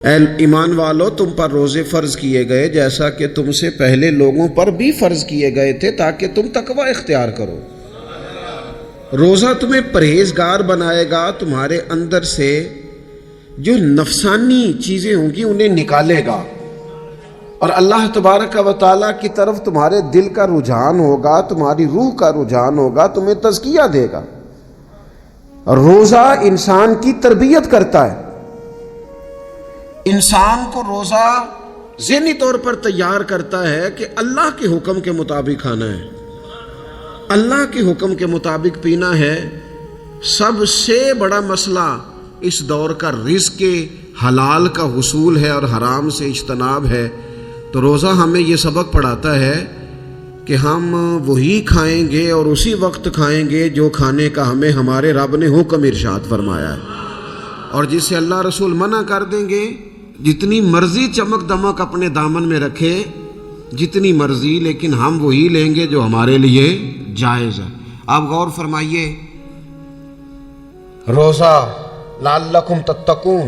اے ایمان والو، تم پر روزے فرض کیے گئے جیسا کہ تم سے پہلے لوگوں پر بھی فرض کیے گئے تھے تاکہ تم تقوی اختیار کرو۔ روزہ تمہیں پرہیزگار بنائے گا، تمہارے اندر سے جو نفسانی چیزیں ہوں گی انہیں نکالے گا، اور اللہ تبارک و تعالیٰ کی طرف تمہارے دل کا رجحان ہوگا، تمہاری روح کا رجحان ہوگا، تمہیں تزکیہ دے گا۔ روزہ انسان کی تربیت کرتا ہے، انسان کو روزہ ذہنی طور پر تیار کرتا ہے کہ اللہ کے حکم کے مطابق کھانا ہے، اللہ کے حکم کے مطابق پینا ہے۔ سب سے بڑا مسئلہ اس دور کا رزق حلال کا حصول ہے اور حرام سے اجتناب ہے، تو روزہ ہمیں یہ سبق پڑھاتا ہے کہ ہم وہی کھائیں گے اور اسی وقت کھائیں گے جو کھانے کا ہمیں ہمارے رب نے حکم ارشاد فرمایا ہے، اور جس سے اللہ رسول منع کر دیں گے جتنی مرضی چمک دمک اپنے دامن میں رکھے، جتنی مرضی، لیکن ہم وہی لیں گے جو ہمارے لیے جائز ہے۔ آپ غور فرمائیے، روزہ لعلکم تتقون،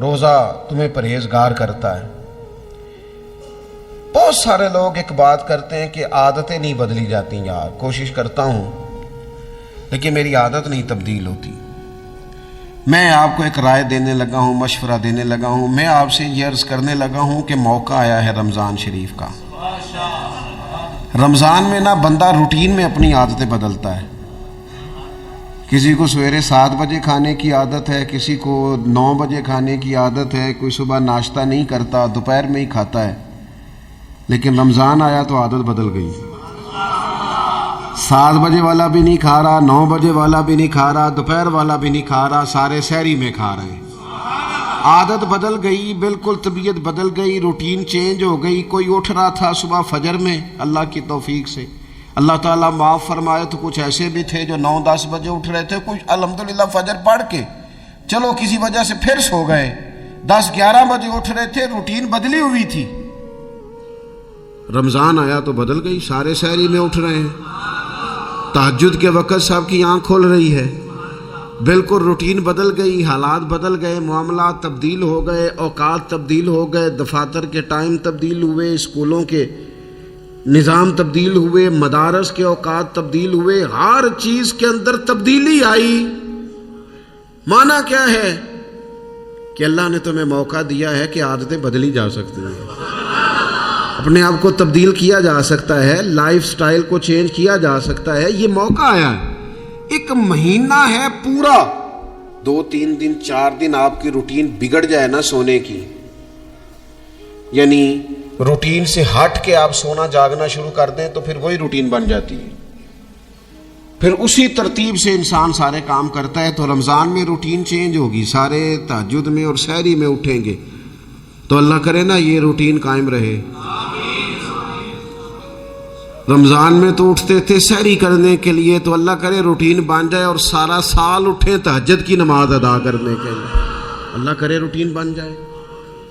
روزہ تمہیں پرہیزگار کرتا ہے۔ بہت سارے لوگ ایک بات کرتے ہیں کہ عادتیں نہیں بدلی جاتی، یار کوشش کرتا ہوں لیکن میری عادت نہیں تبدیل ہوتی۔ میں آپ کو ایک رائے دینے لگا ہوں، مشورہ دینے لگا ہوں، میں آپ سے یہ عرض کرنے لگا ہوں کہ موقع آیا ہے رمضان شریف کا۔ رمضان میں نہ بندہ روٹین میں اپنی عادتیں بدلتا ہے، کسی کو سویرے 7 بجے کھانے کی عادت ہے، کسی کو 9 بجے کھانے کی عادت ہے، کوئی صبح ناشتہ نہیں کرتا، دوپہر میں ہی کھاتا ہے، لیکن رمضان آیا تو عادت بدل گئی۔ 7 بجے والا بھی نہیں کھا رہا، 9 بجے والا بھی نہیں کھا رہا، دوپہر والا بھی نہیں کھا رہا، سارے سحری میں کھا رہے ہیں۔ عادت بدل گئی، بالکل طبیعت بدل گئی، روٹین چینج ہو گئی۔ کوئی اٹھ رہا تھا صبح فجر میں، اللہ کی توفیق سے اللہ تعالیٰ معاف فرمائے تو کچھ ایسے بھی تھے جو 9-10 بجے اٹھ رہے تھے، کچھ الحمدللہ فجر پڑھ کے چلو کسی وجہ سے پھر سو گئے، 10-11 بجے اٹھ رہے تھے، روٹین بدلی ہوئی تھی۔ رمضان آیا تو بدل گئی، سارے سحری میں اٹھ رہے ہیں، تہجد کے وقت سب کی آنکھ کھل رہی ہے، بالکل روٹین بدل گئی، حالات بدل گئے، معاملات تبدیل ہو گئے، اوقات تبدیل ہو گئے، دفاتر کے ٹائم تبدیل ہوئے، اسکولوں کے نظام تبدیل ہوئے، مدارس کے اوقات تبدیل ہوئے، ہر چیز کے اندر تبدیلی آئی۔ معنی کیا ہے کہ اللہ نے تمہیں موقع دیا ہے کہ عادتیں بدلی جا سکتی ہیں، اپنے آپ کو تبدیل کیا جا سکتا ہے، لائف سٹائل کو چینج کیا جا سکتا ہے۔ یہ موقع آیا ہے، ایک مہینہ ہے پورا، 2-3 دن 4 دن آپ کی روٹین بگڑ جائے نا سونے کی، یعنی روٹین سے ہٹ کے آپ سونا جاگنا شروع کر دیں تو پھر وہی روٹین بن جاتی ہے، پھر اسی ترتیب سے انسان سارے کام کرتا ہے۔ تو رمضان میں روٹین چینج ہوگی، سارے تہجد میں اور سحری میں اٹھیں گے، تو اللہ کرے نا یہ روٹین قائم رہے۔ رمضان میں تو اٹھتے تھے سحری کرنے کے لیے، تو اللہ کرے روٹین بن جائے اور سارا سال اٹھیں تہجد کی نماز ادا کرنے کے لیے، اللہ کرے روٹین بن جائے،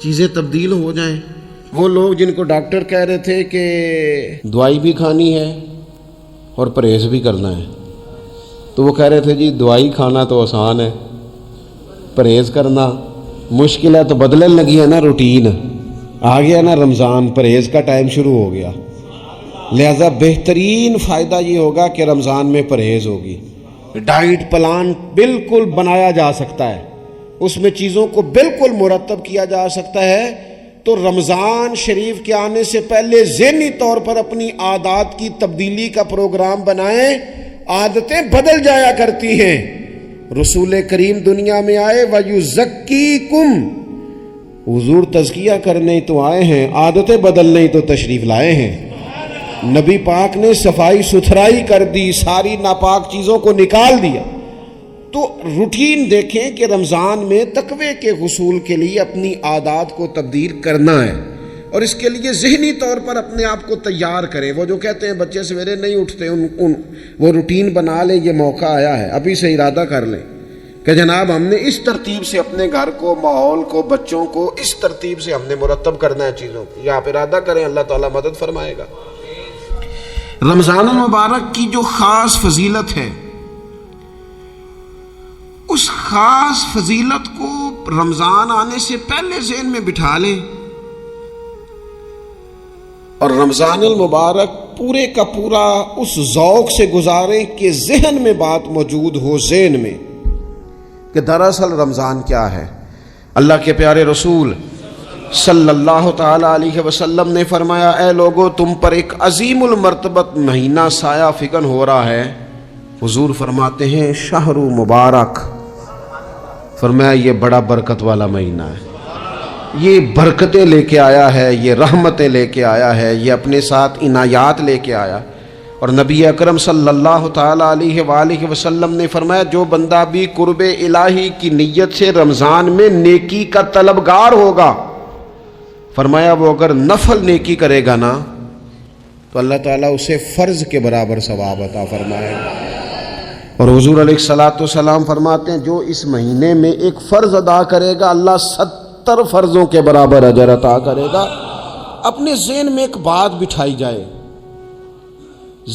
چیزیں تبدیل ہو جائیں۔ وہ لوگ جن کو ڈاکٹر کہہ رہے تھے کہ دوائی بھی کھانی ہے اور پرہیز بھی کرنا ہے، تو وہ کہہ رہے تھے جی دوائی کھانا تو آسان ہے، پرہیز کرنا مشکل ہے، تو بدلنے لگی ہے نا روٹین، آ گیا نا رمضان، پرہیز کا ٹائم شروع ہو گیا، لہذا بہترین فائدہ یہ ہوگا کہ رمضان میں پرہیز ہوگی، ڈائٹ پلان بالکل بنایا جا سکتا ہے، اس میں چیزوں کو بالکل مرتب کیا جا سکتا ہے۔ تو رمضان شریف کے آنے سے پہلے ذہنی طور پر اپنی عادات کی تبدیلی کا پروگرام بنائیں، عادتیں بدل جایا کرتی ہیں۔ رسول کریم دنیا میں آئے وَيُزَكِّيكُمْ، حضور تزکیہ کرنے تو آئے ہیں، عادتیں بدلنے تو تشریف لائے ہیں۔ نبی پاک نے صفائی ستھرائی کر دی، ساری ناپاک چیزوں کو نکال دیا۔ تو روٹین دیکھیں کہ رمضان میں تقوی کے حصول کے لیے اپنی عادات کو تبدیل کرنا ہے، اور اس کے لیے ذہنی طور پر اپنے آپ کو تیار کریں۔ وہ جو کہتے ہیں بچے سویرے نہیں اٹھتے، وہ روٹین بنا لیں، یہ موقع آیا ہے، ابھی سے ارادہ کر لیں کہ جناب ہم نے اس ترتیب سے اپنے گھر کو، ماحول کو، بچوں کو اس ترتیب سے ہم نے مرتب کرنا ہے چیزوں کو۔ یہ آپ ارادہ کریں، اللہ تعالیٰ مدد فرمائے گا۔ رمضان المبارک کی جو خاص فضیلت ہے، اس خاص فضیلت کو رمضان آنے سے پہلے ذہن میں بٹھا لیں اور رمضان المبارک پورے کا پورا اس ذوق سے گزاریں کہ ذہن میں بات موجود ہو، ذہن میں، کہ دراصل رمضان کیا ہے۔ اللہ کے پیارے رسول صلی اللہ تعالی علیہ وسلم نے فرمایا، اے لوگو، تم پر ایک عظیم المرتبت مہینہ سایہ فکن ہو رہا ہے۔ حضور فرماتے ہیں شہر مبارک، فرمایا یہ بڑا برکت والا مہینہ ہے، یہ برکتیں لے کے آیا ہے، یہ رحمتیں لے کے آیا ہے، یہ اپنے ساتھ عنایات لے کے آیا۔ اور نبی اکرم صلی اللہ تعالی علیہ وآلہ وسلم نے فرمایا، جو بندہ بھی قرب الہی کی نیت سے رمضان میں نیکی کا طلبگار ہوگا، فرمایا وہ اگر نفل نیکی کرے گا نا تو اللہ تعالیٰ اسے فرض کے برابر ثواب عطا فرمائے گا۔ اور حضور علیہ الصلوۃ والسلام فرماتے ہیں، جو اس مہینے میں ایک فرض ادا کرے گا، اللہ 70 فرضوں کے برابر اجر عطا کرے گا۔ اپنے ذہن میں ایک بات بٹھائی جائے،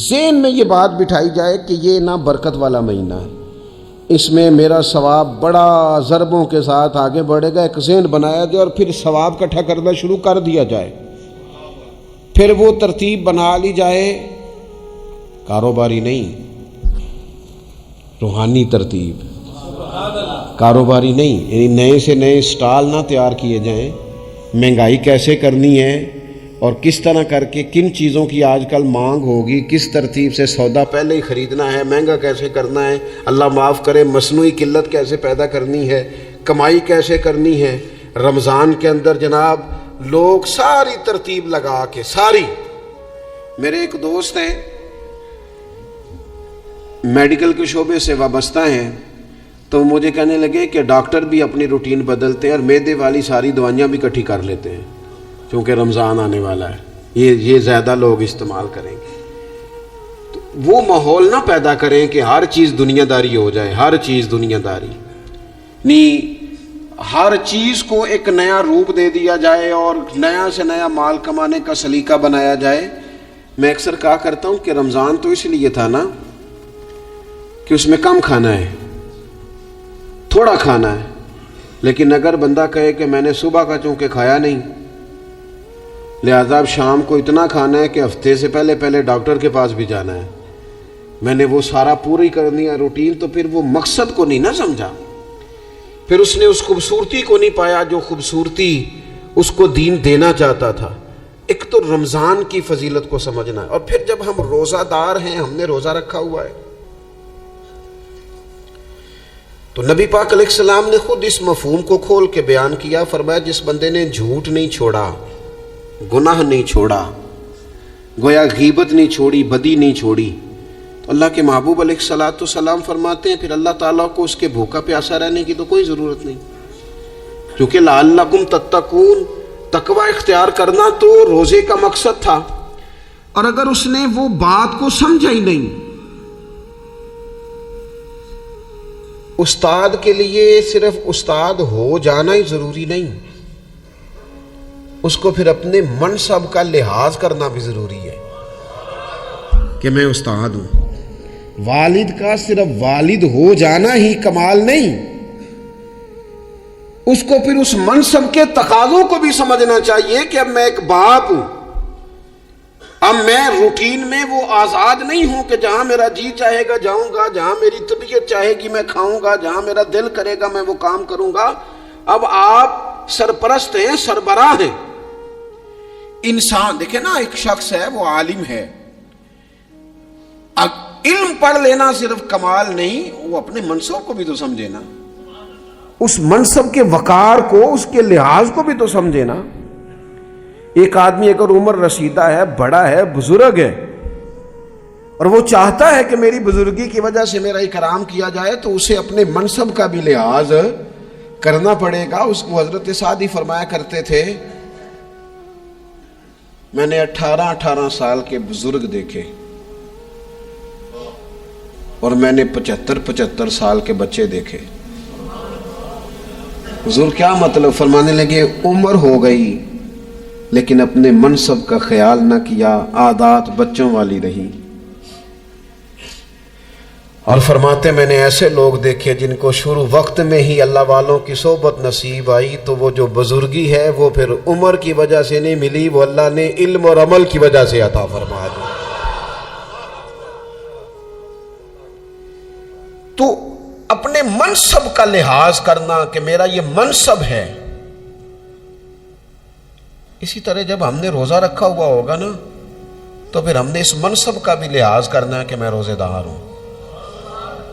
ذہن میں یہ بات بٹھائی جائے کہ یہ نا برکت والا مہینہ ہے، اس میں میرا ثواب بڑا ضربوں کے ساتھ آگے بڑھے گا۔ ایک ذہن بنایا جائے اور پھر ثواب اکٹھا کرنا شروع کر دیا جائے، پھر وہ ترتیب بنا لی جائے، کاروباری نہیں، روحانی ترتیب، کاروباری نہیں، یعنی نئے سے نئے سٹال نہ تیار کیے جائیں، مہنگائی کیسے کرنی ہے اور کس طرح کر کے کن چیزوں کی آج کل مانگ ہوگی، کس ترتیب سے سودا پہلے ہی خریدنا ہے، مہنگا کیسے کرنا ہے، اللہ معاف کرے مصنوعی قلت کیسے پیدا کرنی ہے، کمائی کیسے کرنی ہے۔ رمضان کے اندر جناب لوگ ساری ترتیب لگا کے، ساری، میرے ایک دوست ہیں میڈیکل کے شعبے سے وابستہ ہیں، تو مجھے کہنے لگے کہ ڈاکٹر بھی اپنی روٹین بدلتے ہیں اور معدے والی ساری دوائیاں بھی اکٹھی کر لیتے ہیں کیونکہ رمضان آنے والا ہے، یہ زیادہ لوگ استعمال کریں گے۔ تو وہ ماحول نہ پیدا کریں کہ ہر چیز دنیا داری ہو جائے، ہر چیز دنیا داری نہیں، ہر چیز کو ایک نیا روپ دے دیا جائے اور نیا سے نیا مال کمانے کا سلیقہ بنایا جائے۔ میں اکثر کہا کرتا ہوں کہ رمضان تو اس لیے تھا نا کہ اس میں کم کھانا ہے، تھوڑا کھانا ہے، لیکن اگر بندہ کہے کہ میں نے صبح کا چونکہ کھایا نہیں لہذا اب شام کو اتنا کھانا ہے کہ ہفتے سے پہلے ڈاکٹر کے پاس بھی جانا ہے، میں نے وہ سارا پوری کرنی ہے روٹین، تو پھر وہ مقصد کو نہیں نہ سمجھا، پھر اس نے اس خوبصورتی کو نہیں پایا جو خوبصورتی اس کو دین دینا چاہتا تھا۔ ایک تو رمضان کی فضیلت کو سمجھنا ہے، اور پھر جب ہم روزہ دار ہیں، ہم نے روزہ رکھا ہوا ہے، تو نبی پاک علیہ السلام نے خود اس مفہوم کو کھول کے بیان کیا، فرمایا جس بندے نے جھوٹ نہیں چھوڑا، گناہ نہیں چھوڑا، گویا غیبت نہیں چھوڑی، بدی نہیں چھوڑی، تو اللہ کے محبوب علیہ الصلوۃ والسلام فرماتے ہیں پھر اللہ تعالیٰ کو اس کے بھوکا پیاسا رہنے کی تو کوئی ضرورت نہیں، کیونکہ لعلکم تتقون، تقوی اختیار کرنا تو روزے کا مقصد تھا۔ اور اگر اس نے وہ بات کو سمجھا ہی نہیں، استاد کے لیے صرف استاد ہو جانا ہی ضروری نہیں، اس کو پھر اپنے منصب کا لحاظ کرنا بھی ضروری ہے کہ میں استاد ہوں۔ والد کا صرف والد ہو جانا ہی کمال نہیں، اس کو پھر اس منصب کے تقاضوں کو بھی سمجھنا چاہیے کہ اب میں ایک باپ ہوں، اب میں روٹین میں وہ آزاد نہیں ہوں کہ جہاں میرا جی چاہے گا جاؤں گا، جہاں میری طبیعت چاہے گی میں کھاؤں گا، جہاں میرا دل کرے گا میں وہ کام کروں گا۔ اب آپ سرپرست ہیں، سربراہ ہیں۔ انسان دیکھیں نا، ایک شخص ہے وہ عالم ہے، اب علم پڑھ لینا صرف کمال نہیں، وہ اپنے منصب کو بھی تو سمجھے نا، اس منصب کے وقار کو، اس کے لحاظ کو بھی تو سمجھے نا۔ ایک آدمی اگر عمر رسیدہ ہے، بڑا ہے، بزرگ ہے، اور وہ چاہتا ہے کہ میری بزرگی کی وجہ سے میرا اکرام کیا جائے، تو اسے اپنے منصب کا بھی لحاظ کرنا پڑے گا۔ اس کو حضرت سعدی فرمایا کرتے تھے، میں نے 18 سال کے بزرگ دیکھے اور میں نے 75 سال کے بچے دیکھے۔ حضور کیا مطلب؟ فرمانے لگے عمر ہو گئی لیکن اپنے منصب کا خیال نہ کیا، عادات بچوں والی رہی۔ اور فرماتے میں نے ایسے لوگ دیکھے جن کو شروع وقت میں ہی اللہ والوں کی صحبت نصیب آئی تو وہ جو بزرگی ہے وہ پھر عمر کی وجہ سے نہیں ملی، وہ اللہ نے علم اور عمل کی وجہ سے عطا فرما دی۔ تو اپنے منصب کا لحاظ کرنا کہ میرا یہ منصب ہے، اسی طرح جب ہم نے روزہ رکھا ہوا ہوگا نا تو پھر ہم نے اس منصب کا بھی لحاظ کرنا ہے کہ میں روزے دار ہوں۔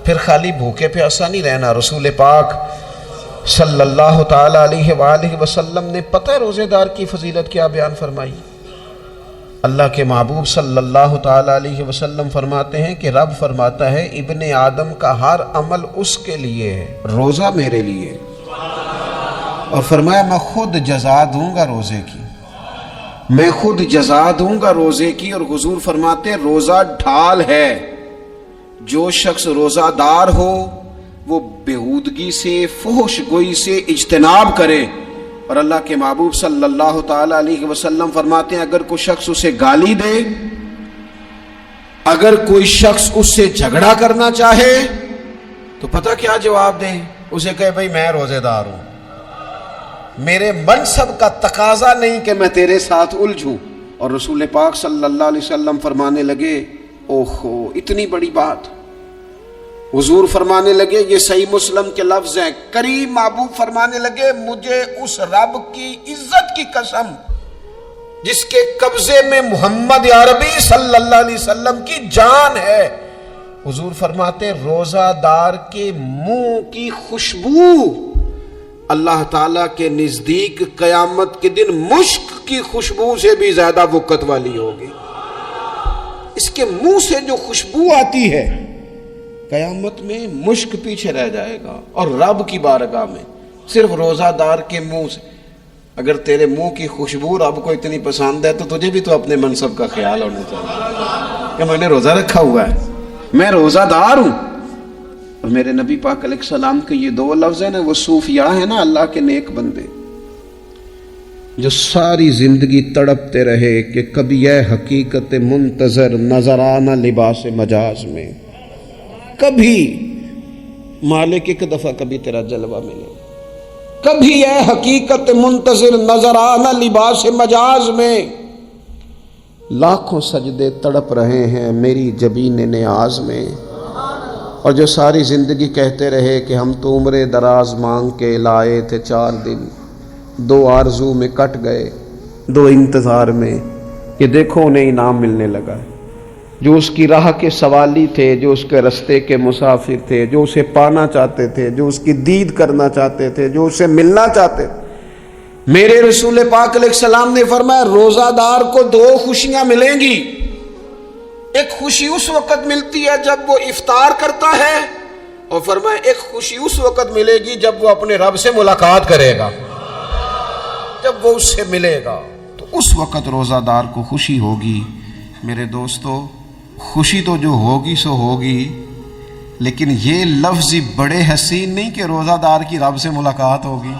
پھر خالی بھوکے پیاسا نہیں رہنا۔ رسول پاک صلی اللہ تعالی علیہ وآلہ وسلم نے پتہ ہے روزے دار کی فضیلت کیا بیان فرمائی؟ اللہ کے محبوب صلی اللہ تعالی علیہ وسلم فرماتے ہیں کہ رب فرماتا ہے ابن آدم کا ہر عمل اس کے لیے ہے، روزہ میرے لیے، اور فرمایا میں خود جزا دوں گا روزے کی، میں خود جزا دوں گا روزے کی۔ اور حضور فرماتے ہیں روزہ ڈھال ہے، جو شخص روزہ دار ہو وہ بیہودگی سے، فحش گوئی سے اجتناب کرے۔ اور اللہ کے محبوب صلی اللہ تعالی علیہ وسلم فرماتے ہیں اگر کوئی شخص اسے گالی دے، اگر کوئی شخص اس سے جھگڑا کرنا چاہے تو پتہ کیا جواب دیں؟ اسے کہے بھائی میں روزے دار ہوں، میرے منصب کا تقاضا نہیں کہ میں تیرے ساتھ الجھوں۔ اور رسول پاک صلی اللہ علیہ وسلم فرمانے لگے اوہو اتنی بڑی بات۔ حضور فرمانے لگے، یہ صحیح مسلم کے لفظ ہیں، کریم محبوب فرمانے لگے مجھے اس رب کی عزت کی قسم جس کے قبضے میں محمد عربی صلی اللہ علیہ وسلم کی جان ہے، حضور فرماتے روزہ دار کے منہ کی خوشبو اللہ تعالیٰ کے نزدیک قیامت کے دن مشک کی خوشبو سے بھی زیادہ وقت والی ہوگی۔ اس کے منہ سے جو خوشبو آتی ہے قیامت میں مشک پیچھے رہ جائے گا، اور رب کی بارگاہ میں صرف روزہ دار کے منہ سے۔ اگر تیرے منہ کی خوشبو رب کو اتنی پسند ہے تو تجھے بھی تو اپنے منصب کا خیال ہونا چاہیے کہ میں نے روزہ رکھا ہوا ہے، میں روزہ دار ہوں۔ اور میرے نبی پاک علیہ السلام کے یہ دو لفظ ہیں نا، وہ صوفیاء ہیں نا، اللہ کے نیک بندے جو ساری زندگی تڑپتے رہے کہ کبھی یہ حقیقت منتظر نظر آنا لباس مجاز میں، کبھی مالک ایک دفعہ کبھی تیرا جلوہ ملے، کبھی یہ حقیقت منتظر نظر آنا لباس مجاز میں۔ لاکھوں سجدے تڑپ رہے ہیں میری جبین نیاز میں، اور جو ساری زندگی کہتے رہے کہ ہم تو عمر دراز مانگ کے لائے تھے 4 دن، 2 آرزو میں کٹ گئے، 2 انتظار میں، کہ دیکھو انہیں انعام ملنے لگا ہے۔ جو اس کی راہ کے سوالی تھے، جو اس کے رستے کے مسافر تھے، جو اسے پانا چاہتے تھے، جو اس کی دید کرنا چاہتے تھے، جو اسے ملنا چاہتے تھے، میرے رسول پاک علیہ السلام نے فرمایا روزہ دار کو 2 خوشیاں ملیں گی۔ ایک خوشی اس وقت ملتی ہے جب وہ افطار کرتا ہے، اور فرمایا ایک خوشی اس وقت ملے گی جب وہ اپنے رب سے ملاقات کرے گا، جب وہ اس سے ملے گا تو اس وقت روزہ دار کو خوشی ہوگی۔ میرے دوستو خوشی تو جو ہوگی سو ہوگی، لیکن یہ لفظ بڑے حسین نہیں کہ روزہ دار کی رب سے ملاقات ہوگی،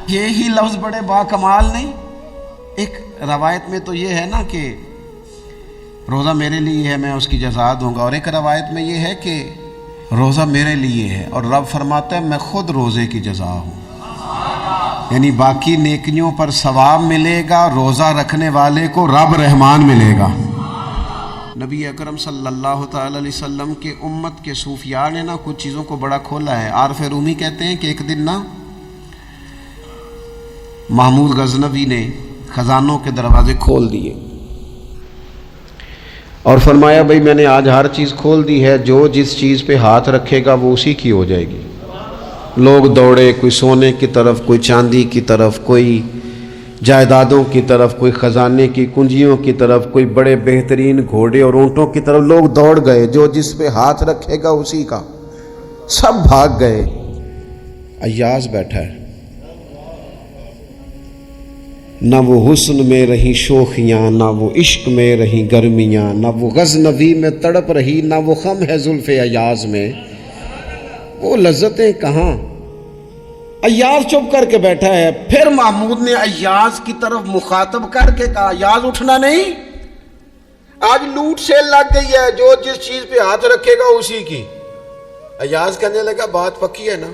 یہی لفظ بڑے باکمال نہیں۔ ایک روایت میں تو یہ ہے نا کہ روزہ میرے لیے ہے میں اس کی جزا دوں گا، اور ایک روایت میں یہ ہے کہ روزہ میرے لیے ہے اور رب فرماتا ہے میں خود روزے کی جزا ہوں، یعنی باقی نیکیوں پر ثواب ملے گا، روزہ رکھنے والے کو رب رحمان ملے گا۔ نبی اکرم صلی اللہ تعالی علیہ وسلم کے امت کے صوفیاء نے نا کچھ چیزوں کو بڑا کھولا ہے۔ عارف رومی کہتے ہیں کہ ایک دن نا محمود غزنوی نے خزانوں کے دروازے کھول دیے اور فرمایا بھئی میں نے آج ہر چیز کھول دی ہے، جو جس چیز پہ ہاتھ رکھے گا وہ اسی کی ہو جائے گی۔ لوگ دوڑے، کوئی سونے کی طرف، کوئی چاندی کی طرف، کوئی جائیدادوں کی طرف، کوئی خزانے کی کنجیوں کی طرف، کوئی بڑے بہترین گھوڑے اور اونٹوں کی طرف، لوگ دوڑ گئے، جو جس پہ ہاتھ رکھے گا اسی کا، سب بھاگ گئے۔ ایاز بیٹھا ہے، نہ وہ حسن میں رہی شوخیاں، نہ وہ عشق میں رہی گرمیاں، نہ وہ غزنوی میں تڑپ رہی، نہ وہ خم ہے زلف ایاز میں، وہ لذتیں کہاں۔ ایاز چپ کر کے بیٹھا ہے۔ پھر محمود نے ایاز کی طرف مخاطب کر کے کہا ایاز اٹھنا نہیں، آج لوٹ سیل لگ گئی ہے، جو جس چیز پہ ہاتھ رکھے گا اسی کی۔ ایاز کہنے لگا بات پکی ہے نا؟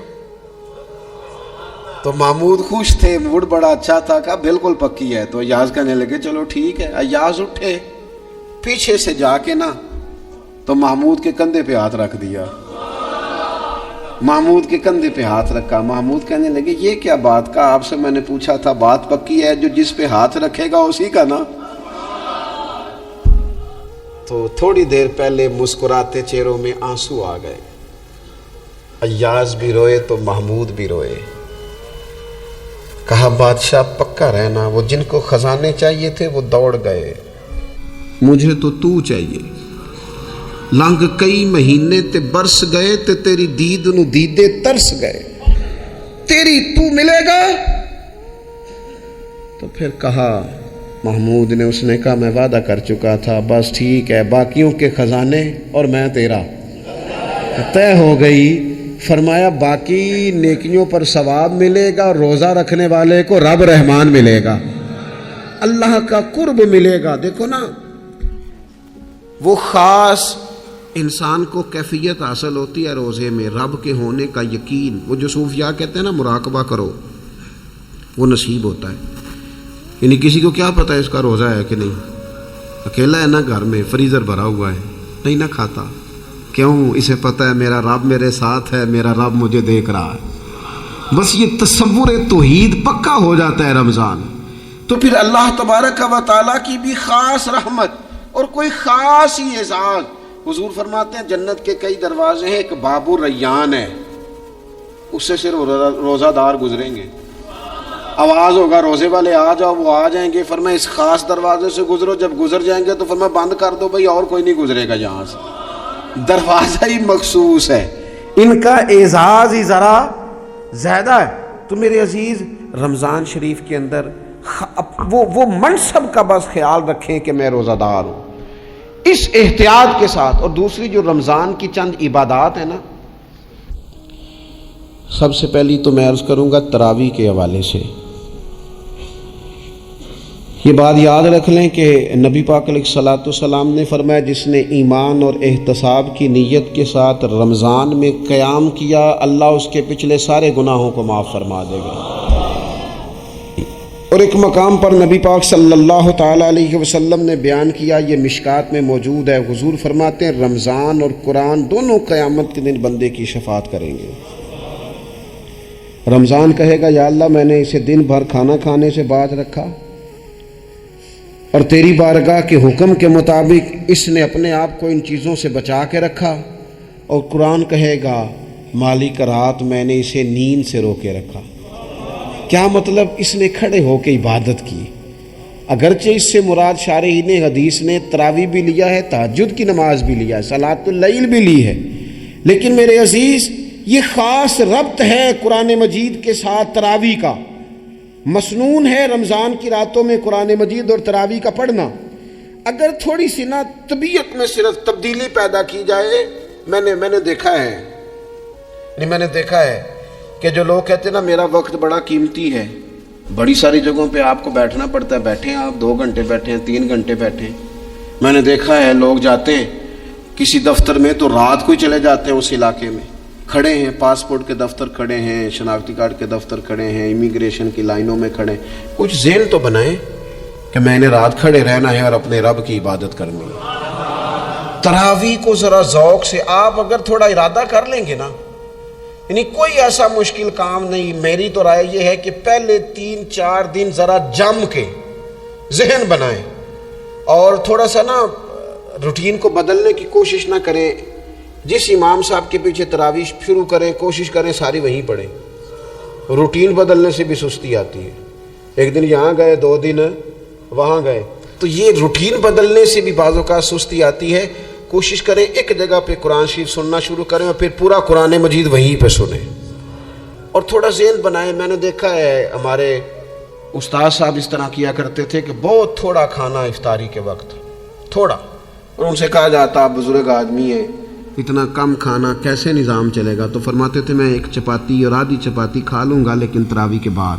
تو محمود خوش تھے، موڈ بڑا اچھا تھا، کہا بالکل پکی ہے۔ تو ایاز کہنے لگے چلو ٹھیک ہے۔ ایاز اٹھے، پیچھے سے جا کے نا تو محمود کے کندھے پہ ہاتھ رکھ دیا، محمود کے کندھے پہ ہاتھ رکھا۔ محمود کہنے لگے یہ کیا بات کا، آپ سے میں نے پوچھا تھا بات پکی ہے، جو جس پہ ہاتھ رکھے گا اسی کا نا۔ تو تھوڑی دیر پہلے مسکراتے چہروں میں آنسو آ گئے، ایاز بھی روئے تو محمود بھی روئے۔ کہا بادشاہ پکا رہنا، وہ جن کو خزانے چاہیے تھے وہ دوڑ گئے، مجھے تو چاہیے۔ لنگ کئی مہینے تے برس گئے تے تیری دید نو دیدے ترس گئے، تیری تو ملے گا۔ تو پھر کہا محمود نے، اس نے کہا میں وعدہ کر چکا تھا، بس ٹھیک ہے، باقیوں کے خزانے اور میں تیرا طے ہو گئی۔ فرمایا باقی نیکیوں پر ثواب ملے گا، روزہ رکھنے والے کو رب رحمان ملے گا، اللہ کا قرب ملے گا۔ دیکھو نا، وہ خاص انسان کو کیفیت حاصل ہوتی ہے روزے میں، رب کے ہونے کا یقین۔ وہ جو صوفیاء کہتے ہیں نا مراقبہ کرو، وہ نصیب ہوتا ہے۔ یعنی کسی کو کیا پتہ ہے اس کا روزہ ہے کہ نہیں، اکیلا ہے نا گھر میں، فریزر بھرا ہوا ہے، نہیں نہ کھاتا، کیوں؟ اسے پتہ ہے میرا رب میرے ساتھ ہے، میرا رب مجھے دیکھ رہا ہے۔ بس یہ تصور توحید پکا ہو جاتا ہے رمضان، تو پھر اللہ تبارک و تعالیٰ کی بھی خاص رحمت اور کوئی خاص ہی اعزاز۔ حضور فرماتے ہیں جنت کے کئی دروازے ہیں، ایک باب الریان ہے، اس سے صرف روزہ دار گزریں گے۔ آواز ہوگا روزے والے آ جاؤ، وہ آ جائیں گے، فرمایا اس خاص دروازے سے گزرو، جب گزر جائیں گے تو فرمایا بند کر دو بھائی، اور کوئی نہیں گزرے گا یہاں سے، دروازہ ہی مخصوص ہے۔ ان کا اعزاز ہی ذرا زیادہ ہے۔ تو میرے عزیز رمضان شریف کے اندر وہ منصب کا بس خیال رکھیں کہ میں روزہ دار ہوں، اس احتیاط کے ساتھ۔ اور دوسری جو رمضان کی چند عبادات ہیں نا، سب سے پہلی تو میں عرض کروں گا تراویح کے حوالے سے۔ یہ بات یاد رکھ لیں کہ نبی پاک علیہ الصلوۃ والسلام نے فرمایا جس نے ایمان اور احتساب کی نیت کے ساتھ رمضان میں قیام کیا، اللہ اس کے پچھلے سارے گناہوں کو معاف فرما دے گا۔ اور ایک مقام پر نبی پاک صلی اللہ تعالیٰ علیہ وسلم نے بیان کیا، یہ مشکات میں موجود ہے، حضور فرماتے ہیں رمضان اور قرآن دونوں قیامت کے دن بندے کی شفاعت کریں گے۔ رمضان کہے گا یا اللہ میں نے اسے دن بھر کھانا کھانے سے باز رکھا اور تیری بارگاہ کے حکم کے مطابق اس نے اپنے آپ کو ان چیزوں سے بچا کے رکھا۔ اور قرآن کہے گا مالک رات میں نے اسے نیند سے روکے رکھا۔ کیا مطلب؟ اس نے کھڑے ہو کے عبادت کی، اگرچہ اس سے مراد شارحین حدیث نے تراویح بھی لیا ہے، تہجد کی نماز بھی لیا ہے، صلاۃ اللیل بھی لی ہے، لیکن میرے عزیز یہ خاص ربط ہے قرآن مجید کے ساتھ تراویح کا۔ مسنون ہے رمضان کی راتوں میں قرآن مجید اور تراویح کا پڑھنا۔ اگر تھوڑی سی نا طبیعت میں صرف تبدیلی پیدا کی جائے، میں نے دیکھا ہے کہ جو لوگ کہتے ہیں نا میرا وقت بڑا قیمتی ہے، بڑی ساری جگہوں پہ آپ کو بیٹھنا پڑتا ہے، بیٹھیں آپ 2 گھنٹے بیٹھیں، 3 گھنٹے بیٹھیں۔ میں نے دیکھا ہے لوگ جاتے ہیں کسی دفتر میں تو رات کو ہی چلے جاتے ہیں اس علاقے میں، کھڑے ہیں، پاسپورٹ کے دفتر کھڑے ہیں، شناختی کارڈ کے دفتر کھڑے ہیں، امیگریشن کی لائنوں میں کھڑے ہیں۔ کچھ ذہن تو بنائیں کہ میں نے رات کھڑے رہنا ہے اور اپنے رب کی عبادت کرنی ہے۔ تراویح کو ذرا ذوق سے آپ اگر تھوڑا ارادہ کر لیں گے نا، یعنی کوئی ایسا مشکل کام نہیں۔ میری تو رائے یہ ہے کہ پہلے 3-4 دن ذرا جم کے ذہن بنائیں اور تھوڑا سا نا روٹین کو بدلنے کی کوشش نہ کریں۔ جس امام صاحب کے پیچھے تراویح شروع کریں، کوشش کریں ساری وہیں پڑھیں۔ روٹین بدلنے سے بھی سستی آتی ہے، ایک دن یہاں گئے 2 دن وہاں گئے، تو یہ روٹین بدلنے سے بھی بعض اوقات سستی آتی ہے۔ کوشش کریں ایک جگہ پہ قرآن شریف سننا شروع کریں اور پھر پورا قرآن مجید وہیں پہ سنیں اور تھوڑا ذہن بنائیں۔ میں نے دیکھا ہے ہمارے استاد صاحب اس طرح کیا کرتے تھے کہ بہت تھوڑا کھانا افطاری کے وقت، تھوڑا، اور ان سے کہا جاتا آپ بزرگ آدمی ہیں، اتنا کم کھانا کیسے نظام چلے گا؟ تو فرماتے تھے میں 1 چپاتی اور آدھی چپاتی کھا لوں گا لیکن تراویح کے بعد۔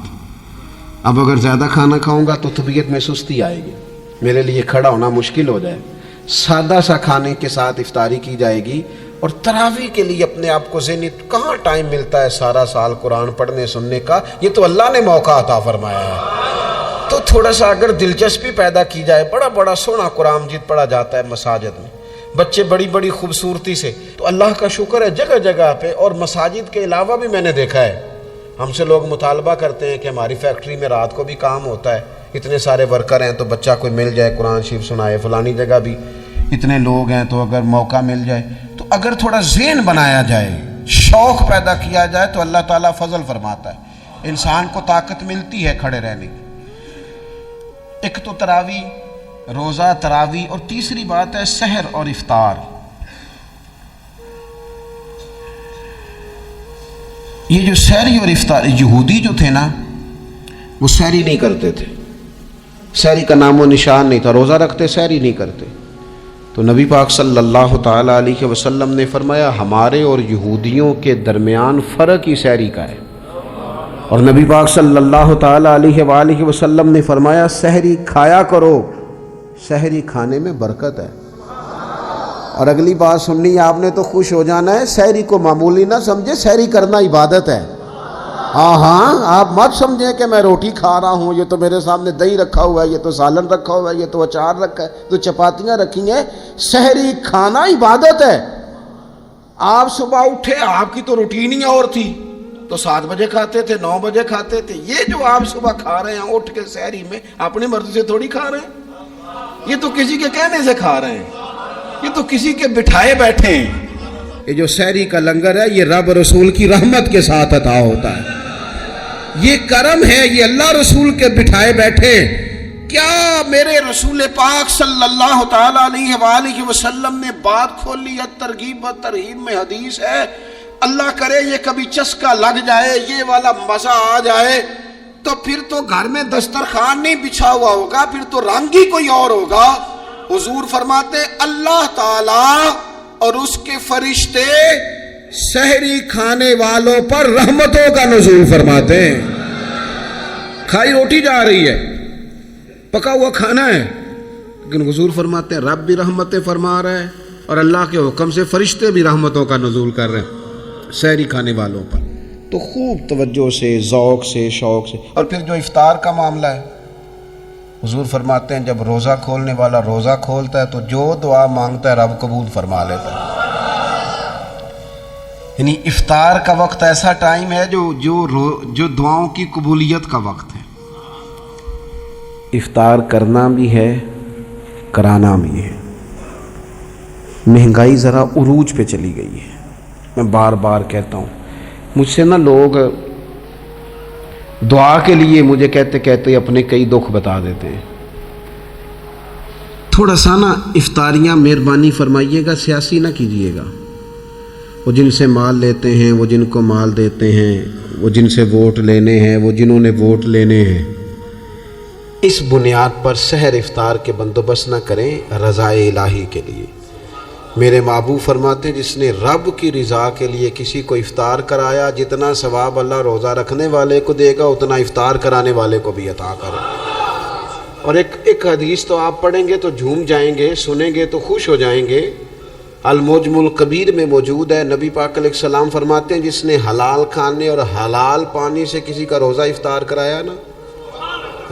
اب اگر زیادہ کھانا کھاؤں گا تو طبیعت میں سستی آئے گی، میرے لیے کھڑا ہونا مشکل ہو جائے۔ سادہ سا کھانے کے ساتھ افطاری کی جائے گی. اور تراویح کے لیے اپنے آپ کو ذہنی کہاں ٹائم ملتا ہے سارا سال قرآن پڑھنے سننے کا؟ یہ تو اللہ نے موقع عطا فرمایا ہے. تو تھوڑا سا اگر دلچسپی پیدا کی جائے، بڑا سونا قرآن مجید پڑھا جاتا ہے مساجد میں، بچے بڑی خوبصورتی سے، تو اللہ کا شکر ہے جگہ جگہ پہ. اور مساجد کے علاوہ بھی میں نے دیکھا ہے، ہم سے لوگ مطالبہ کرتے ہیں کہ ہماری فیکٹری میں رات کو بھی کام ہوتا ہے، اتنے سارے ورکر ہیں تو بچہ کوئی مل جائے قرآن شریف سنائے، فلانی جگہ بھی اتنے لوگ ہیں تو اگر موقع مل جائے تو اگر تھوڑا ذہن بنایا جائے، شوق پیدا کیا جائے تو اللہ تعالیٰ فضل فرماتا ہے، انسان کو طاقت ملتی ہے کھڑے رہنے کی. ایک تو تراویح، روزہ، تراویح، اور تیسری بات ہے سحر اور افطار. یہ جو سحری اور افطار، یہودی جو تھے نا وہ سحری نہیں کرتے تھے، سحری کا نام و نشان نہیں تھا، روزہ رکھتے سحری نہیں کرتے. تو نبی پاک صلی اللہ تعالیٰ علیہ وسلم نے فرمایا ہمارے اور یہودیوں کے درمیان فرق ہی سحری کا ہے. اور نبی پاک صلی اللہ تعالیٰ علیہ وآلہ وسلم نے فرمایا سحری کھایا کرو، سحری کھانے میں برکت ہے. اور اگلی بات سننی آپ نے تو خوش ہو جانا ہے، سحری کو معمولی نہ سمجھے، سحری کرنا عبادت ہے. ہاں آپ مت سمجھیں کہ میں روٹی کھا رہا ہوں، یہ تو میرے سامنے دہی رکھا ہوا ہے، یہ تو سالن رکھا ہوا ہے، یہ تو اچار رکھا ہے، تو چپاتیاں رکھی ہیں. سحری کھانا عبادت ہے. آپ صبح اٹھے، آپ کی تو روٹین ہی اور تھی، تو 7 بجے کھاتے تھے، 9 بجے کھاتے تھے. یہ جو آپ صبح کھا رہے ہیں اٹھ کے سحری میں، اپنی مرضی سے تھوڑی کھا رہے ہیں، یہ تو کسی کے کہنے سے کھا رہے ہیں، یہ تو کسی کے بٹھائے بیٹھے ہیں. یہ جو سحری کا لنگر ہے یہ رب رسول کی رحمت کے ساتھ عطا ہوتا ہے، یہ کرم ہے، یہ اللہ رسول کے بٹھائے بیٹھے. کیا میرے رسول پاک صلی اللہ تعالیٰ علیہ وآلہ وسلم نے بات کھولی ہے، ترغیب و ترہیب میں حدیث ہے. اللہ کرے یہ کبھی چسکا لگ جائے، یہ والا مزہ آ جائے، تو پھر تو گھر میں دسترخوان نہیں بچھا ہوا ہوگا، پھر تو رنگ ہی کوئی اور ہوگا. حضور فرماتے اللہ تعالیٰ اور اس کے فرشتے سحری کھانے والوں پر رحمتوں کا نزول فرماتے ہیں. کھائی روٹی جا رہی ہے، پکا ہوا کھانا ہے، لیکن حضور فرماتے ہیں رب بھی رحمتیں فرما رہا ہے اور اللہ کے حکم سے فرشتے بھی رحمتوں کا نزول کر رہے ہیں سحری کھانے والوں پر. تو خوب توجہ سے، ذوق سے، شوق سے. اور پھر جو افطار کا معاملہ ہے، حضور فرماتے ہیں جب روزہ کھولنے والا روزہ کھولتا ہے تو جو دعا مانگتا ہے رب قبول فرما لیتا ہے. یعنی افطار کا وقت ایسا ٹائم ہے جو دعاؤں کی قبولیت کا وقت ہے. افطار کرنا بھی ہے، کرانا بھی ہے. مہنگائی ذرا عروج پہ چلی گئی ہے، میں بار بار کہتا ہوں. مجھ سے نا لوگ دعا کے لیے مجھے کہتے کہتے اپنے کئی دکھ بتا دیتے ہیں. تھوڑا سا نا افطاریاں مہربانی فرمائیے گا سیاسی نہ کیجیے گا. وہ جن سے مال لیتے ہیں، وہ جن کو مال دیتے ہیں، وہ جن سے ووٹ لینے ہیں، وہ جنہوں نے ووٹ لینے ہیں، اس بنیاد پر سحر افطار کے بندوبست نہ کریں رضا الہی کے لیے. میرے محبوب فرماتے جس نے رب کی رضا کے لیے کسی کو افطار کرایا، جتنا ثواب اللہ روزہ رکھنے والے کو دے گا اتنا افطار کرانے والے کو بھی عطا کرے. اور ایک حدیث تو آپ پڑھیں گے تو جھوم جائیں گے، سنیں گے تو خوش ہو جائیں گے. المعجم الکبیر میں موجود ہے. نبی پاک علیہ السلام فرماتے ہیں جس نے حلال کھانے اور حلال پانی سے کسی کا روزہ افطار کرایا نا،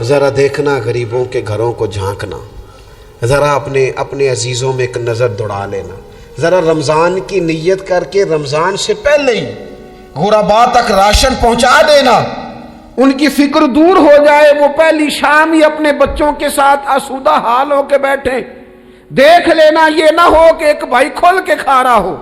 ذرا دیکھنا غریبوں کے گھروں کو جھانکنا، ذرا اپنے عزیزوں میں ایک نظر دوڑا لینا، ذرا رمضان کی نیت کر کے رمضان سے پہلے ہی غرباء تک راشن پہنچا دینا، ان کی فکر دور ہو جائے. وہ پہلی شام ہی اپنے بچوں کے ساتھ آسودہ حال ہو کے بیٹھے. دیکھ لینا یہ نہ ہو کہ ایک بھائی کھول کے کھا رہا ہو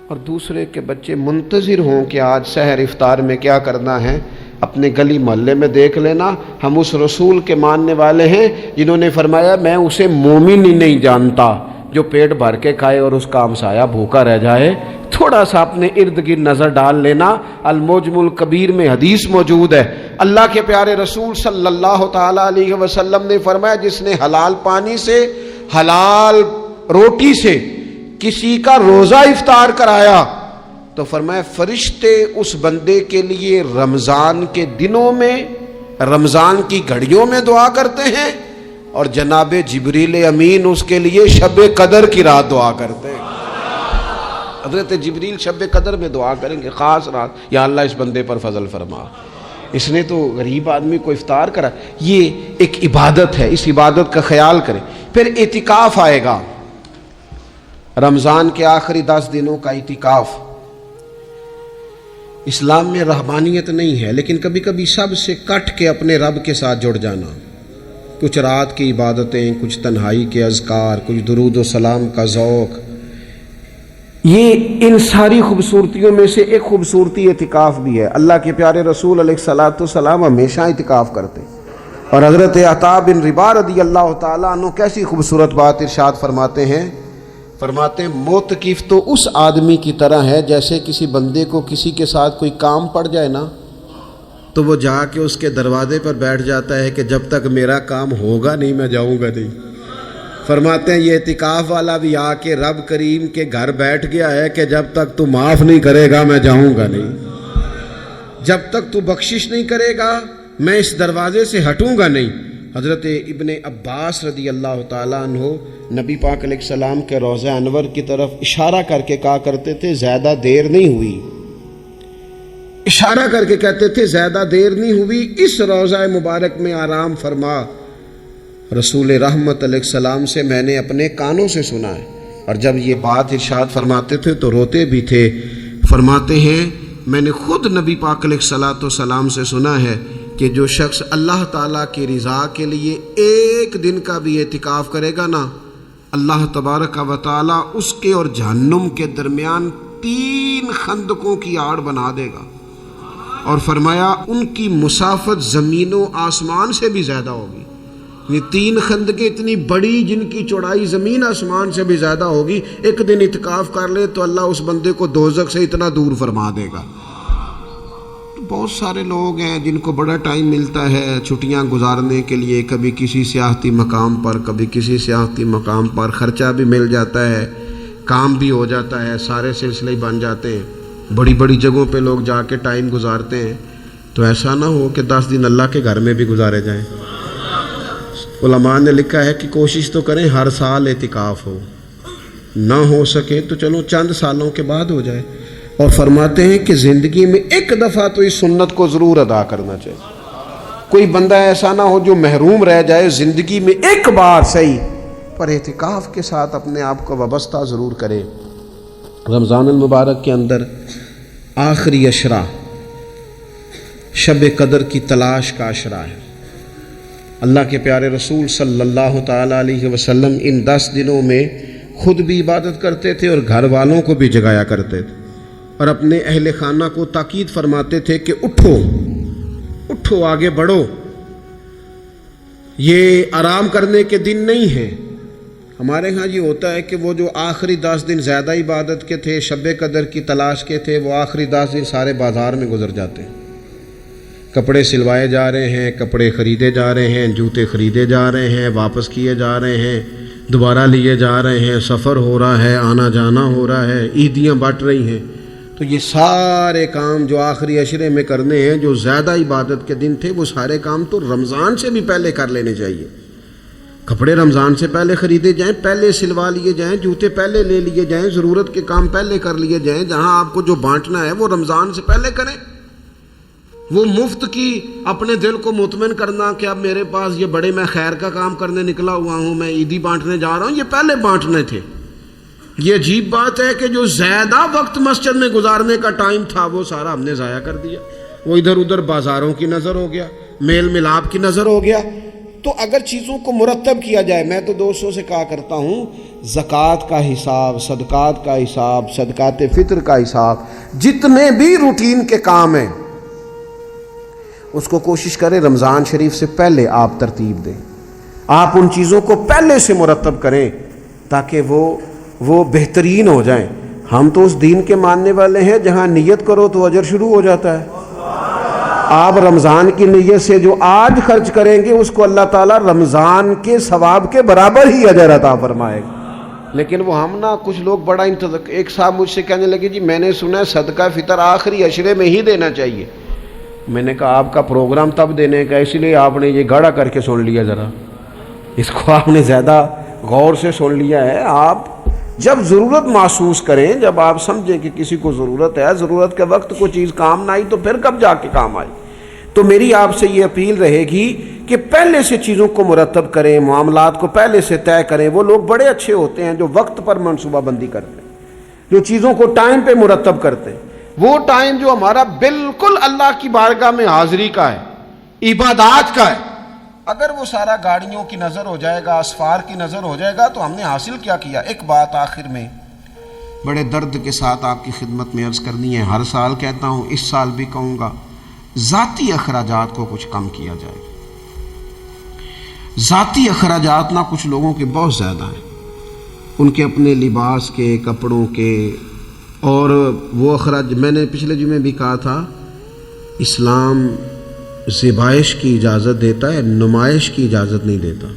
اور دوسرے کے بچے منتظر ہوں کہ آج سحر افطار میں کیا کرنا ہے. اپنے گلی محلے میں دیکھ لینا. ہم اس رسول کے ماننے والے ہیں جنہوں نے فرمایا میں اسے مومن ہی نہیں جانتا جو پیٹ بھر کے کھائے اور اس کا ہمسایہ بھوکا رہ جائے. تھوڑا سا اپنے ارد گرد نظر ڈال لینا. المعجم الکبیر میں حدیث موجود ہے. اللہ کے پیارے رسول صلی اللہ تعالیٰ علیہ وسلم نے فرمایا جس نے حلال پانی سے، حلال روٹی سے کسی کا روزہ افطار کرایا تو فرمایا فرشتے اس بندے کے لیے رمضان کے دنوں میں، رمضان کی گھڑیوں میں دعا کرتے ہیں اور جناب جبریل امین اس کے لیے شب قدر کی رات دعا کرتے ہیں. حضرت جبریل شب قدر میں دعا کریں گے خاص رات, یا اللہ اس بندے پر فضل فرما, اس نے تو غریب آدمی کو افطار کرا. یہ ایک عبادت ہے, اس عبادت کا خیال کریں. پھر اعتکاف آئے گا, رمضان کے آخری 10 دنوں کا اعتکاف. اسلام میں رہبانیت نہیں ہے, لیکن کبھی کبھی سب سے کٹ کے اپنے رب کے ساتھ جڑ جانا. کچھ رات کی عبادتیں, کچھ تنہائی کے اذکار, کچھ درود و سلام کا ذوق. یہ ان ساری خوبصورتیوں میں سے ایک خوبصورتی اعتکاف بھی ہے. اللہ کے پیارے رسول علیہ الصلوۃ والسلام ہمیشہ اعتکاف کرتے, اور حضرت عطا بن رباح رضی اللہ تعالیٰ عنہ کیسی خوبصورت بات ارشاد فرماتے ہیں. فرماتے ہیں معتکف تو اس آدمی کی طرح ہے جیسے کسی بندے کو کسی کے ساتھ کوئی کام پڑ جائے نا, تو وہ جا کے اس کے دروازے پر بیٹھ جاتا ہے کہ جب تک میرا کام ہوگا نہیں میں جاؤں گا نہیں. فرماتے ہیں یہ اعتکاف والا بھی آ کے رب کریم کے گھر بیٹھ گیا ہے کہ جب تک تو معاف نہیں کرے گا میں جاؤں گا نہیں, جب تک تو بخشش نہیں کرے گا میں اس دروازے سے ہٹوں گا نہیں. حضرت ابن عباس رضی اللہ تعالیٰ عنہ نبی پاک علیہ السلام کے روضہ انور کی طرف اشارہ کر کے کہا کرتے تھے زیادہ دیر نہیں ہوئی, اشارہ کر کے کہتے تھے زیادہ دیر نہیں ہوئی, اس روضہ مبارک میں آرام فرما. رسول رحمت علیہ السلام سے میں نے اپنے کانوں سے سنا ہے, اور جب یہ بات ارشاد فرماتے تھے تو روتے بھی تھے. فرماتے ہیں میں نے خود نبی پاک علیہ الصلوۃ والسلام سے سنا ہے کہ جو شخص اللہ تعالیٰ کی رضا کے لیے ایک دن کا بھی اعتکاف کرے گا نا, اللہ تبارک و تعالیٰ اس کے اور جہنم کے درمیان 3 خندقوں کی آڑ بنا دے گا, اور فرمایا ان کی مسافت زمین و آسمان سے بھی زیادہ ہوگی. یہ 3 خندقیں اتنی بڑی جن کی چوڑائی زمین آسمان سے بھی زیادہ ہوگی. ایک دن اعتکاف کر لے تو اللہ اس بندے کو دوزخ سے اتنا دور فرما دے گا. بہت سارے لوگ ہیں جن کو بڑا ٹائم ملتا ہے چھٹیاں گزارنے کے لیے, کبھی کسی سیاحتی مقام پر, کبھی کسی سیاحتی مقام پر, خرچہ بھی مل جاتا ہے, کام بھی ہو جاتا ہے, سارے سلسلے بن جاتے ہیں, بڑی بڑی جگہوں پہ لوگ جا کے ٹائم گزارتے ہیں. تو ایسا نہ ہو کہ 10 دن اللہ کے گھر میں بھی گزارے جائیں. علماء نے لکھا ہے کہ کوشش تو کریں ہر سال اعتکاف ہو, نہ ہو سکے تو چلو چند سالوں کے بعد ہو جائے. اور فرماتے ہیں کہ زندگی میں ایک دفعہ تو اس سنت کو ضرور ادا کرنا چاہیے. کوئی بندہ ایسا نہ ہو جو محروم رہ جائے, زندگی میں ایک بار صحیح پر اعتکاف کے ساتھ اپنے آپ کو وابستہ ضرور کرے. رمضان المبارک کے اندر آخری عشرہ شب قدر کی تلاش کا عشرہ ہے. اللہ کے پیارے رسول صلی اللہ تعالیٰ علیہ وسلم ان 10 دنوں میں خود بھی عبادت کرتے تھے اور گھر والوں کو بھی جگایا کرتے تھے, اور اپنے اہل خانہ کو تاکید فرماتے تھے کہ اٹھو اٹھو آگے بڑھو, یہ آرام کرنے کے دن نہیں ہیں. ہمارے ہاں یہ ہوتا ہے کہ وہ جو آخری 10 دن زیادہ عبادت کے تھے, شب قدر کی تلاش کے تھے, وہ آخری 10 دن سارے بازار میں گزر جاتے ہیں. کپڑے سلوائے جا رہے ہیں, کپڑے خریدے جا رہے ہیں, جوتے خریدے جا رہے ہیں, واپس کیے جا رہے ہیں, دوبارہ لیے جا رہے ہیں, سفر ہو رہا ہے, آنا جانا ہو رہا ہے, عیدیاں بٹ رہی ہیں. تو یہ سارے کام جو آخری عشرے میں کرنے ہیں, جو زیادہ عبادت کے دن تھے, وہ سارے کام تو رمضان سے بھی پہلے کر لینے چاہیے. کپڑے رمضان سے پہلے خریدے جائیں, پہلے سلوا لیے جائیں, جوتے پہلے لے لیے جائیں, ضرورت کے کام پہلے کر لیے جائیں. جہاں آپ کو جو بانٹنا ہے وہ رمضان سے پہلے کریں. وہ مفت کی اپنے دل کو مطمئن کرنا کہ اب میرے پاس یہ بڑے میں خیر کا کام کرنے نکلا ہوا ہوں, میں عیدی بانٹنے جا رہا ہوں, یہ پہلے بانٹنے تھے. یہ عجیب بات ہے کہ جو زیادہ وقت مسجد میں گزارنے کا ٹائم تھا وہ سارا ہم نے ضائع کر دیا. وہ ادھر ادھر بازاروں کی نظر ہو گیا, میل ملاپ کی نظر ہو گیا. تو اگر چیزوں کو مرتب کیا جائے, میں تو دوستوں سے کہا کرتا ہوں زکوٰۃ کا حساب, صدقات کا حساب, صدقات فطر کا حساب, جتنے بھی روٹین کے کام ہیں اس کو کوشش کریں رمضان شریف سے پہلے آپ ترتیب دیں. آپ ان چیزوں کو پہلے سے مرتب کریں تاکہ وہ بہترین ہو جائیں. ہم تو اس دین کے ماننے والے ہیں جہاں نیت کرو تو اجر شروع ہو جاتا ہے. آپ رمضان کی نیت سے جو آج خرچ کریں گے اس کو اللہ تعالیٰ رمضان کے ثواب کے برابر ہی اجر عطا فرمائے گا. لیکن وہ ہم نا کچھ لوگ بڑا ایک صاحب مجھ سے کہنے لگے جی میں نے سنا ہے صدقہ فطر آخری عشرے میں ہی دینا چاہیے. میں نے کہا آپ کا پروگرام تب دینے کا, اس لیے آپ نے یہ گاڑا کر کے سن لیا ذرا. اس کو آپ نے زیادہ غور سے سن لیا ہے. آپ جب ضرورت محسوس کریں, جب آپ سمجھیں کہ کسی کو ضرورت ہے, ضرورت کے وقت کوئی چیز کام نہ آئی تو پھر کب جا کے کام آئی. تو میری آپ سے یہ اپیل رہے گی کہ پہلے سے چیزوں کو مرتب کریں, معاملات کو پہلے سے طے کریں. وہ لوگ بڑے اچھے ہوتے ہیں جو وقت پر منصوبہ بندی کرتے ہیں, جو چیزوں کو ٹائم پہ مرتب کرتے ہیں. وہ ٹائم جو ہمارا بالکل اللہ کی بارگاہ میں حاضری کا ہے, عبادات کا ہے, اگر وہ سارا گاڑیوں کی نظر ہو جائے گا, اسفار کی نظر ہو جائے گا, تو ہم نے حاصل کیا کیا. ایک بات آخر میں بڑے درد کے ساتھ آپ کی خدمت میں عرض کرنی ہے, ہر سال کہتا ہوں, اس سال بھی کہوں گا, ذاتی اخراجات کو کچھ کم کیا جائے. ذاتی اخراجات نہ کچھ لوگوں کے بہت زیادہ ہیں, ان کے اپنے لباس کے, کپڑوں کے, اور وہ اخراج. میں نے پچھلے جمعے بھی کہا تھا, اسلام ذبائش کی اجازت دیتا ہے, نمائش کی اجازت نہیں دیتا.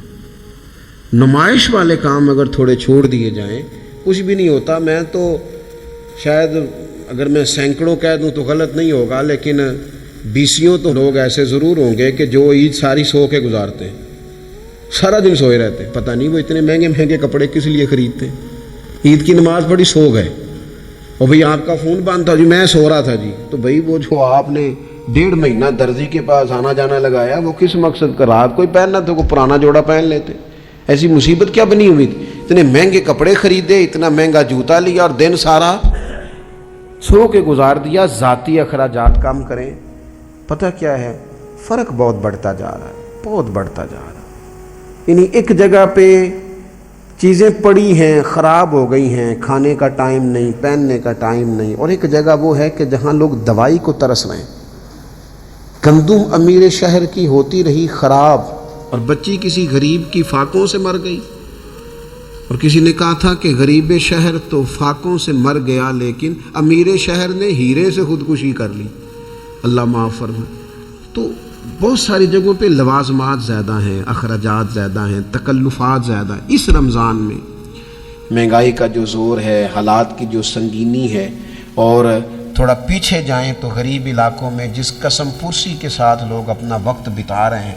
نمائش والے کام اگر تھوڑے چھوڑ دیے جائیں کچھ بھی نہیں ہوتا. میں تو شاید اگر میں سینکڑوں کہہ دوں تو غلط نہیں ہوگا, لیکن بیسیوں تو لوگ ایسے ضرور ہوں گے کہ جو عید ساری سو کے گزارتے ہیں, سارا دن سوئے رہتے ہیں. پتہ نہیں وہ اتنے مہنگے مہنگے کپڑے کس لیے خریدتے ہیں. عید کی نماز پڑھی, سو گئے, اور بھئی آپ کا فون بند تھا جی, میں سو رہا تھا جی. تو بھئی وہ جو آپ نے 1.5 مہینہ درزی کے پاس آنا جانا لگایا, وہ کس مقصد کا؟ رات کوئی پہننا تو کوئی پرانا جوڑا پہن لیتے. ایسی مصیبت کیا بنی ہوئی تھی؟ اتنے مہنگے کپڑے خریدے, اتنا مہنگا جوتا لیا, اور دن سارا سو کے گزار دیا. ذاتی اخراجات کم کریں. پتہ کیا ہے, فرق بہت بڑھتا جا رہا ہے, بہت بڑھتا جا رہا ہے. یعنی ایک جگہ پہ چیزیں پڑی ہیں, خراب ہو گئی ہیں, کھانے کا ٹائم نہیں, پہننے کا ٹائم نہیں, اور ایک جگہ وہ ہے کہ جہاں لوگ دوائی کو ترس رہے ہیں. گندم امیر شہر کی ہوتی رہی خراب, اور بچی کسی غریب کی فاقوں سے مر گئی. اور کسی نے کہا تھا کہ غریب شہر تو فاقوں سے مر گیا, لیکن امیر شہر نے ہیرے سے خودکشی کر لی. اللہ معاف فرمائے. تو بہت ساری جگہوں پہ لوازمات زیادہ ہیں, اخراجات زیادہ ہیں, تکلفات زیادہ ہیں. اس رمضان میں مہنگائی کا جو زور ہے, حالات کی جو سنگینی ہے, اور تھوڑا پیچھے جائیں تو غریب علاقوں میں جس قسم پرسی کے ساتھ لوگ اپنا وقت بتا رہے ہیں,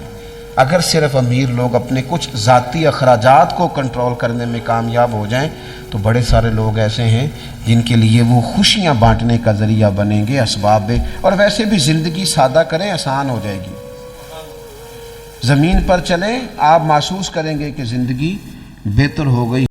اگر صرف امیر لوگ اپنے کچھ ذاتی اخراجات کو کنٹرول کرنے میں کامیاب ہو جائیں تو بڑے سارے لوگ ایسے ہیں جن کے لیے وہ خوشیاں بانٹنے کا ذریعہ بنیں گے, اسباب. اور ویسے بھی زندگی سادہ کریں, آسان ہو جائے گی. زمین پر چلیں, آپ محسوس کریں گے کہ زندگی بہتر ہو گئی.